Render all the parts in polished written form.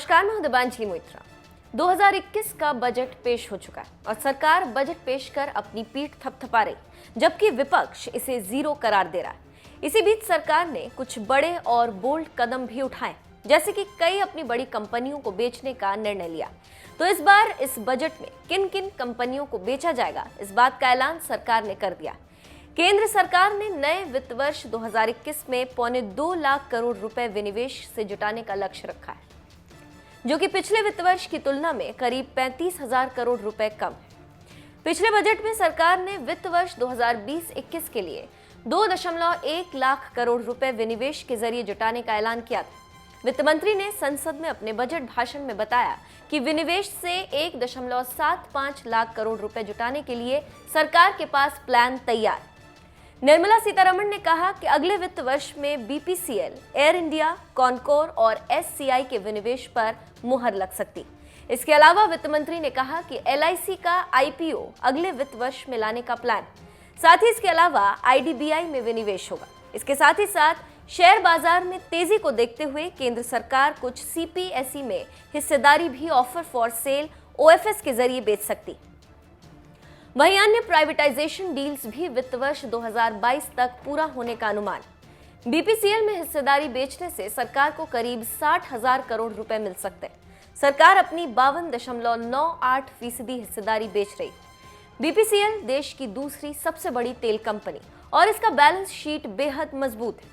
नमस्कार, मैं हूं दिबांजलि मोइत्रा। 2021 का बजट पेश हो चुका है और सरकार बजट पेश कर अपनी पीठ थपथपा रही, जबकि विपक्ष इसे जीरो करार दे रहा है। इसी बीच सरकार ने कुछ बड़े और बोल्ड कदम भी उठाए, जैसे कि कई अपनी बड़ी कंपनियों को बेचने का निर्णय लिया। तो इस बार इस बजट में किन किन कंपनियों को बेचा जाएगा, इस बात का ऐलान सरकार ने कर दिया। केंद्र सरकार ने नए वित्त वर्ष 2021 में 2.25 लाख करोड़ रुपए विनिवेश से जुटाने का लक्ष्य रखा है, जो कि पिछले वित्त वर्ष की तुलना में करीब 35,000 करोड़ रुपए कम है। पिछले बजट में सरकार ने वित्त वर्ष 2020-21 के लिए 2.1 लाख करोड़ रुपए विनिवेश के जरिए जुटाने का ऐलान किया था। वित्त मंत्री ने संसद में अपने बजट भाषण में बताया कि विनिवेश से 1.75 लाख करोड़ रुपए जुटाने के लिए सरकार के पास प्लान तैयार। निर्मला सीतारमण ने कहा कि अगले वित्त वर्ष में बीपीसीएल, एयर इंडिया, कॉनकोर और एससीआई के विनिवेश पर मुहर लग सकती। इसके अलावा वित्त मंत्री ने कहा कि एलआईसी का आईपीओ अगले वित्त वर्ष में लाने का प्लान, साथ ही इसके अलावा आईडीबीआई में विनिवेश होगा। इसके साथ ही साथ शेयर बाजार में तेजी को देखते हुए केंद्र सरकार कुछ सीपीएसई में हिस्सेदारी भी ऑफर फॉर सेल ओएफएस के जरिए बेच सकती। वहीं अन्य प्राइवेटाइजेशन डील्स भी वित्त वर्ष 2022 तक पूरा होने का अनुमान। बीपीसीएल में हिस्सेदारी बेचने से सरकार को करीब 60,000 करोड़ रुपए मिल सकते हैं। सरकार अपनी 52.98% हिस्सेदारी बेच रही। बीपीसीएल देश की दूसरी सबसे बड़ी तेल कंपनी और इसका बैलेंस शीट बेहद मजबूत है।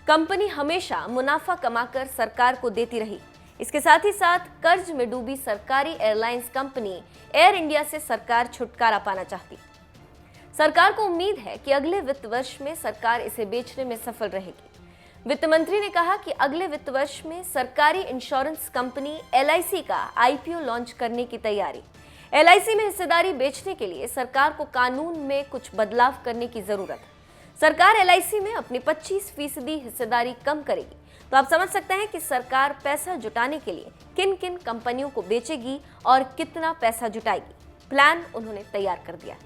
कंपनी हमेशा मुनाफा कमाकर सरकार को देती रही। इसके साथ ही साथ कर्ज में डूबी सरकारी एयरलाइंस कंपनी एयर इंडिया से सरकार छुटकारा पाना चाहती। सरकार को उम्मीद है कि अगले वित्त वर्ष में सरकार इसे बेचने में सफल रहेगी। वित्त मंत्री ने कहा कि अगले वित्त वर्ष में सरकारी इंश्योरेंस कंपनी एलआईसी का आईपीओ लॉन्च करने की तैयारी। एलआईसी में हिस्सेदारी बेचने के लिए सरकार को कानून में कुछ बदलाव करने की जरूरत है। सरकार एलआईसी में अपनी 25% हिस्सेदारी कम करेगी। तो आप समझ सकते हैं कि सरकार पैसा जुटाने के लिए किन किन कंपनियों को बेचेगी और कितना पैसा जुटाएगी। प्लान उन्होंने तैयार कर दिया है।